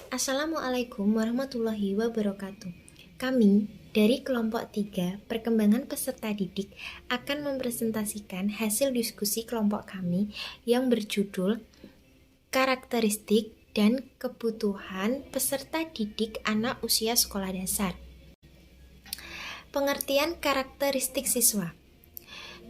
Assalamualaikum warahmatullahi wabarakatuh. Kami dari kelompok 3 perkembangan peserta didik akan mempresentasikan hasil diskusi kelompok kami yang berjudul karakteristik dan kebutuhan peserta didik anak usia sekolah dasar. Pengertian karakteristik siswa.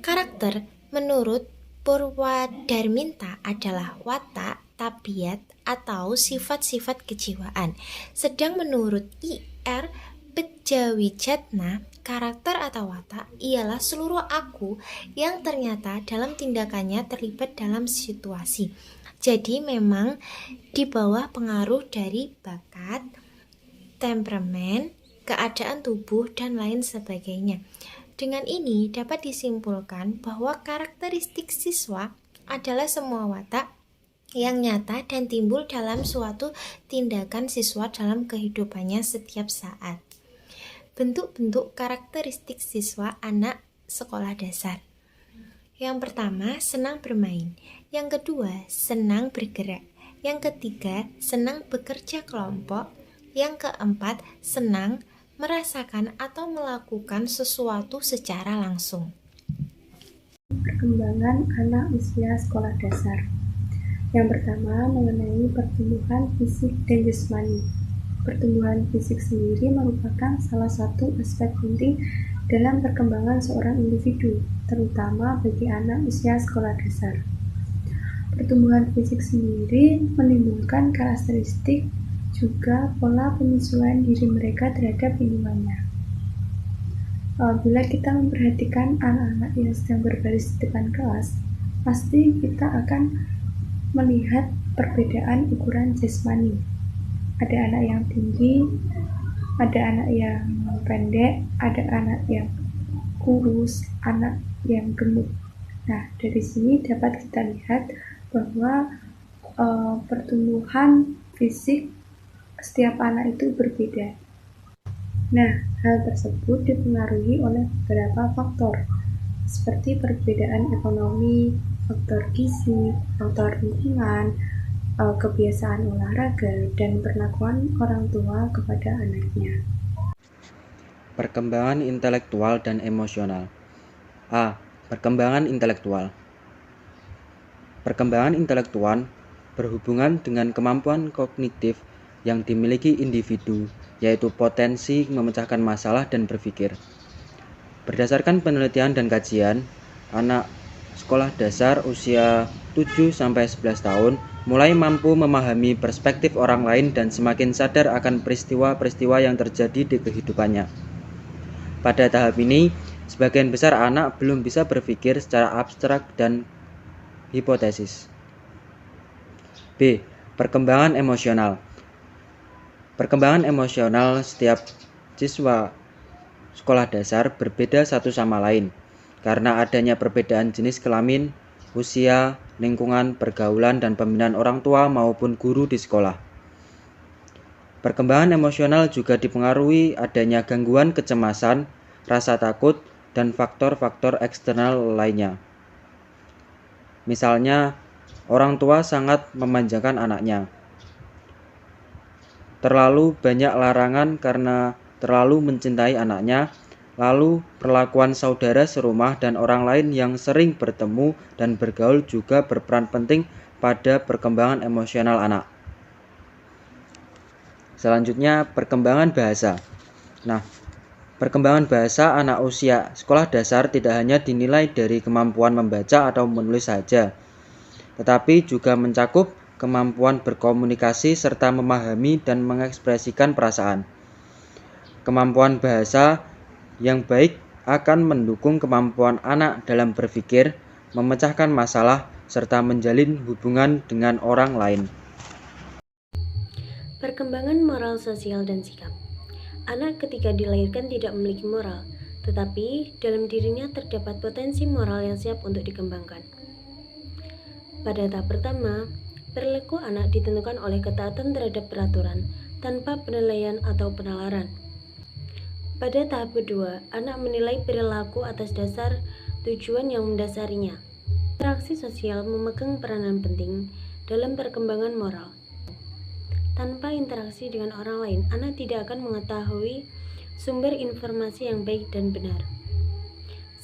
Karakter menurut Purwadarminta adalah watak, tabiat, atau sifat-sifat kejiwaan. Sedang menurut I.R. Bedjawijatna, karakter atau watak ialah seluruh aku yang ternyata dalam tindakannya terlibat dalam situasi. Jadi memang di bawah pengaruh dari bakat, temperamen, keadaan tubuh, dan lain sebagainya. Dengan ini dapat disimpulkan bahwa karakteristik siswa adalah semua watak yang nyata dan timbul dalam suatu tindakan siswa dalam kehidupannya setiap saat. Bentuk-bentuk karakteristik siswa anak sekolah dasar. Yang pertama, senang bermain. Yang kedua, senang bergerak. Yang ketiga, senang bekerja kelompok. Yang keempat, senang merasakan atau melakukan sesuatu secara langsung. Perkembangan anak usia sekolah dasar. Yang pertama, mengenai pertumbuhan fisik dan jasmani. Pertumbuhan fisik sendiri merupakan salah satu aspek penting dalam perkembangan seorang individu, terutama bagi anak usia sekolah dasar. Pertumbuhan fisik sendiri menimbulkan karakteristik juga pola penyesuaian diri mereka terhadap lingkungannya. Bila kita memperhatikan anak-anak yang sedang berbaris di depan kelas, pasti kita akan melihat perbedaan ukuran jasmani. Ada anak yang tinggi, ada anak yang pendek, ada anak yang kurus, anak yang gemuk. Nah, dari sini dapat kita lihat bahwa pertumbuhan fisik setiap anak itu berbeda. Nah, hal tersebut dipengaruhi oleh beberapa faktor, seperti perbedaan ekonomi, faktor gizi, faktor lingkungan, kebiasaan olahraga, dan perlakuan orang tua kepada anaknya. Perkembangan intelektual dan emosional. A. Perkembangan intelektual. Perkembangan intelektual berhubungan dengan kemampuan kognitif yang dimiliki individu, yaitu potensi memecahkan masalah dan berpikir. Berdasarkan penelitian dan kajian, anak sekolah dasar usia 7-11 tahun mulai mampu memahami perspektif orang lain dan semakin sadar akan peristiwa-peristiwa yang terjadi di kehidupannya. Pada tahap ini, sebagian besar anak belum bisa berpikir secara abstrak dan hipotesis. B. Perkembangan emosional. Perkembangan emosional setiap siswa sekolah dasar berbeda satu sama lain karena adanya perbedaan jenis kelamin, usia, lingkungan, pergaulan, dan pembinaan orang tua maupun guru di sekolah. Perkembangan emosional juga dipengaruhi adanya gangguan kecemasan, rasa takut, dan faktor-faktor eksternal lainnya. Misalnya, orang tua sangat memanjakan anaknya. Terlalu banyak larangan karena terlalu mencintai anaknya, lalu perlakuan saudara serumah dan orang lain yang sering bertemu dan bergaul juga berperan penting pada perkembangan emosional anak. Selanjutnya, perkembangan bahasa. Nah, perkembangan bahasa anak usia sekolah dasar tidak hanya dinilai dari kemampuan membaca atau menulis saja, tetapi juga mencakup kemampuan berkomunikasi serta memahami dan mengekspresikan perasaan. Kemampuan bahasa yang baik akan mendukung kemampuan anak dalam berpikir, memecahkan masalah, serta menjalin hubungan dengan orang lain. Perkembangan moral sosial dan sikap. Anak ketika dilahirkan tidak memiliki moral, tetapi dalam dirinya terdapat potensi moral yang siap untuk dikembangkan. Pada tahap pertama, perilaku anak ditentukan oleh ketaatan terhadap peraturan tanpa penilaian atau penalaran. Pada tahap kedua, anak menilai perilaku atas dasar tujuan yang mendasarinya. Interaksi sosial memegang peranan penting dalam perkembangan moral. Tanpa interaksi dengan orang lain, anak tidak akan mengetahui sumber informasi yang baik dan benar.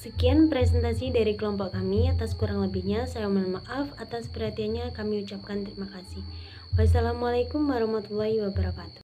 Sekian presentasi dari kelompok kami. Atas kurang lebihnya saya mohon maaf. Atas perhatiannya kami ucapkan terima kasih. Wassalamualaikum warahmatullahi wabarakatuh.